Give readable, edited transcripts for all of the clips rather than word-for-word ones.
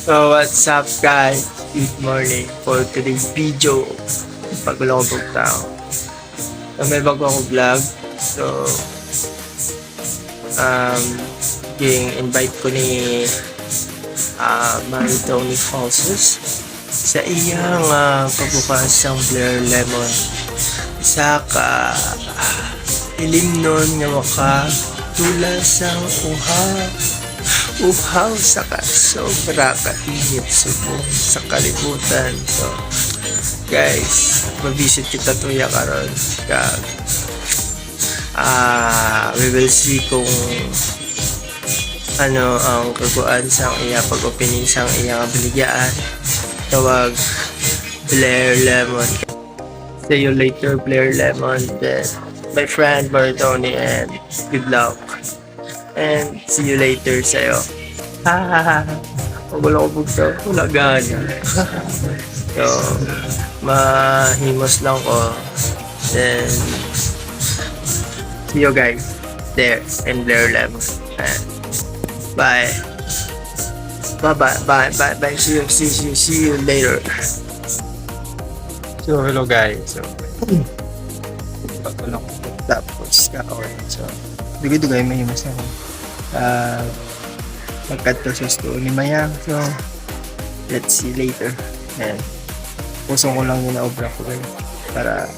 So what's up guys? Good morning for today's video. Pagulo ko tao. So may bago ako vlog. So yung invite ko ni Mary Tony Falsos sa iyang pagbukas ng Blair Lemon. Sa ilim nun nga maka tulas ang uhaw sa sobra kainit subong sa kalibutan. So guys, mag-visit kita tuya karon kag we will see kung ano ang kaguan sang iya pag-opening sang iyang baligyan. Tawag Blair Lemon. See you later Blair Lemon. Then my friend Maritoni, and good luck. And see you later sa'yo. Wala ko bugto. Wala gana. So, mahimos lang ko. Then, see you guys there in Blair Lemon. And bye. Bye. See you later. So, hello guys. So, pagkulang ko. Tapos, so, dugay may himas ako. Magkadto sa store ni Mayang. So, let's see later. And, pusong ko lang yung na-obra ko guys. Para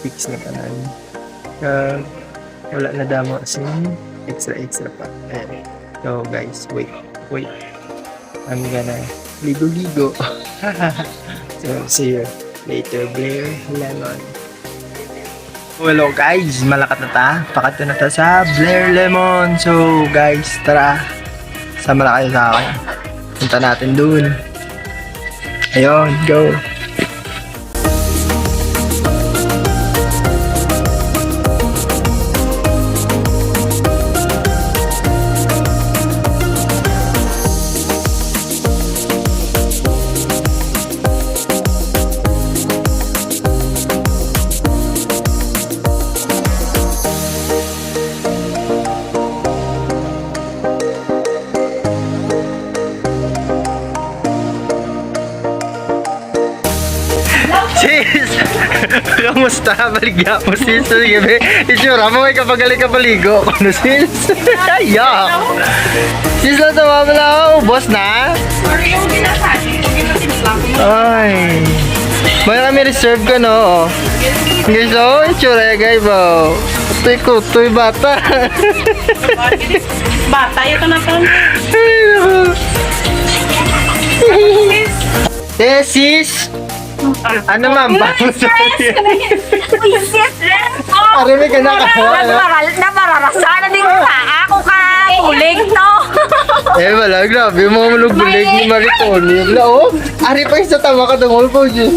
fix na kanan. Wala na damo kasi extra pa. And, so guys, wait. I'm gonna ligo-ligo. So, see you later, Blair Lemon. Hello guys, malakat na ta. Pakat na ta sa Blair Lemon. So guys, tara. Sama na kayo sa akin. Punta natin dun. Ayun, go. Sis! Kamusta? Baligya mo sis. Sige, itsura mo may kapagaling kapaligo. Ano sis? Ayak! Sis lang tawa mo lang ako. Boss na? Sorry, yung ginasali. Yung ginasimpla ko. Ay. May kami reserve ka no? Guys, oh, itsura ya guys ba? Kutoy bata. Bata, ito na to. Sis! Ano ma'am? Uy, sis! Arimi ka na ka. Namararasana din ka. Ako ka. Ulig to. Wala, grabe. Mga malugbulig ni Maritoni. Wala, oh. Ari pa isa tama ka tungkol po, Diyos.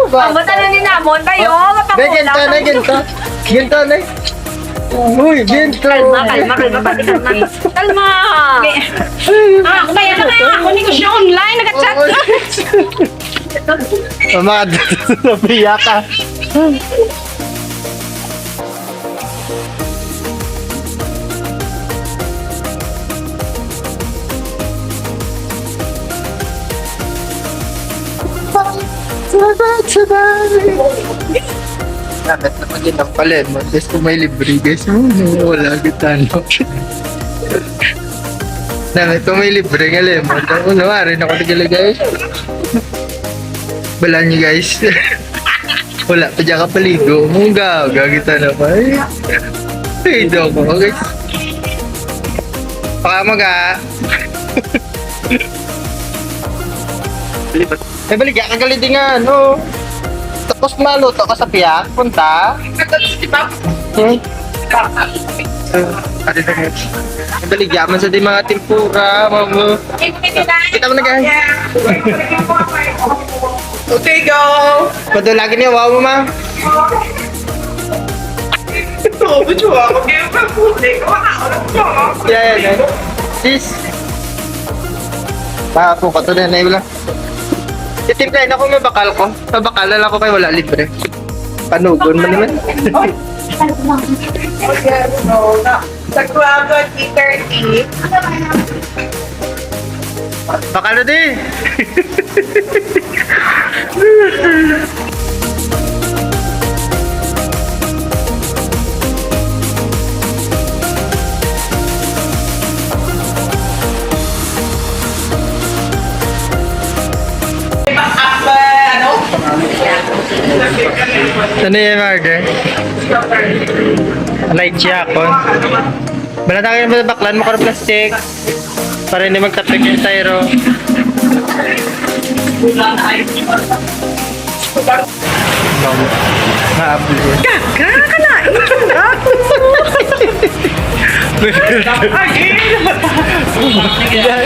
Amo na ni namon kayo. Ginta. Uy, ginta. Kalma. Ako ba yan na kaya? Ako ni ko siya online. Nag-chat ka. Mamad, napiya ka. Dapat na pagin ang palemon. Tapos kung may libre guys, wala gitano. Dapat kung may libre nga lemon. Rin ako nagala guys. Bala nyo guys. Wala pa dyan kapaligo. Mungga, gagita na pa. Ay, do ko guys. Pakamaga. Balik ka kagalit nga, no? Tapos maluto ka sa piyak, punta. Balik man sa di mga tempura, mga... Kita mo na guys. Okay, go! Padulagin niya, wow mo ma. Oo, bucho ako. Kaya pa puti ko. Yeah. Sis. Ako ko to na lang. Itimplahin ako may bakal ko. Sa bakal na lang ko kayo wala libre. Panugon mo naman. Sa Club 30. Baka na di. Ano yung marker? Light siya ako. Balata kayo baklan mo ka ng plastic. Para hindi magtapik yung styro. Maabli ko. Kaka ka na!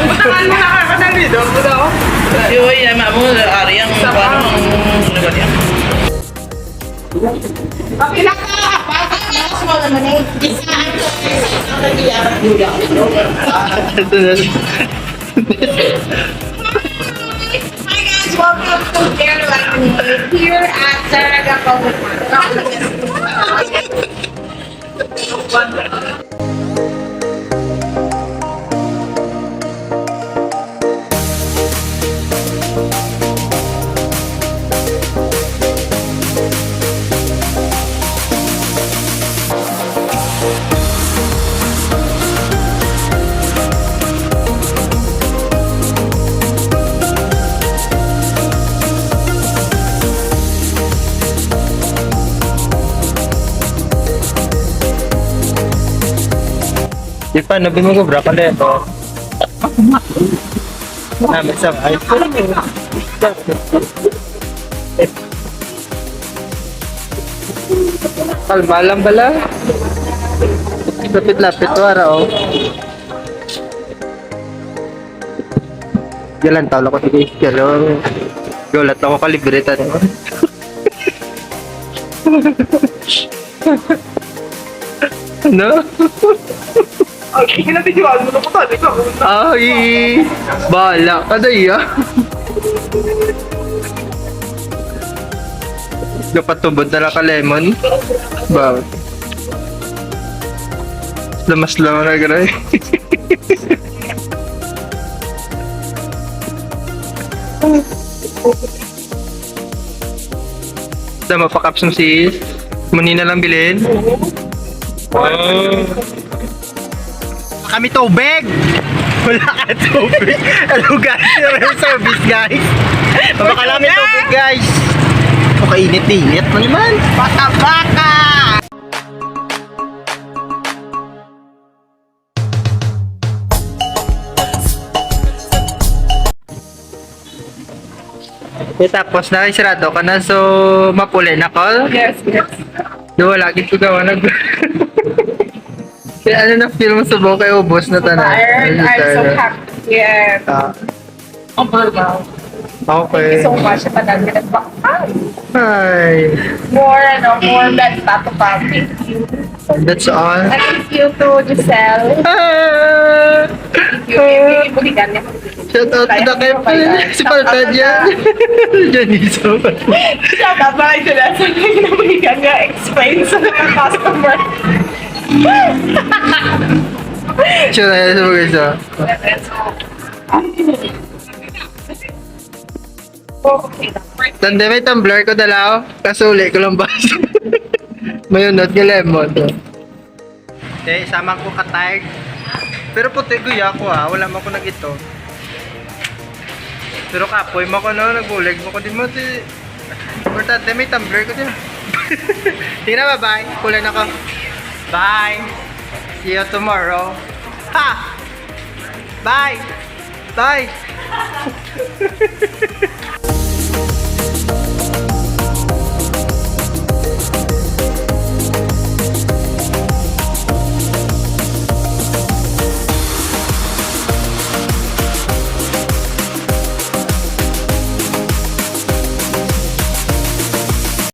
Butangan mo na ka na dito. Yoy, ay mamu ari ang parang ano ba yan? Okay lang ka! Pakakalas mo naman eh. Isaan ko. Nag-iarap nila. Hi guys! Welcome to Bear Lemonade here at Saraga Public Di pa, nabi mo ko bra ka na ito. Namin sa ay. Kalma lang bala. Lapit-lapit wara oh. Jalan tao lang ko sige. Pero gulat ako kalibreta na. Ano? Okay, kinabidyoan mo na po tayo. Ay, bahala ka na iya. Dapat tubod na lang ka lemon. Ba? Lamas lang na gano'n. Dama pa caps mo sis. Muni na lang bilhin. Oh. Kami tubig! Wala ka tubig! Hello guys! Yung service guys! Baka kami tubig guys! O kainit-init mo naman! Baka-baka! Okay, tapos nakisirado ka na so mapuli na call? Yes, yes. Diba lagi ko gawa nag... Kaya ano na feel mo sa buhok kay ubos na tanan? I'm so happy. Yeah. Overwhelmed. Thank Okay. you so much. Madami na pa. Hi. More than Tato Pam. Thank you. That's all. And thank you to Giselle. Ah! Thank you. Hindi buligan niya. Shout out to the kay si Palpad yan. Janiso. Shout out ba ito na sa buligan niya. Explain sa mga customer. Sure na sa mga isa. Tanda may tumbler ko dalaw. Kasuli ko lang baso. Mayunod ng lemon. Okay, samang ko katayg. Pero puti guya ko ha. Wala mo ko nag-ito. Pero kapoy mo ko no. Nagulig mo ko. Di mo di... Importante may tumbler ko din. Tingnan na bye. Kulan ako. Bye. See you tomorrow. Ha! Bye. Bye.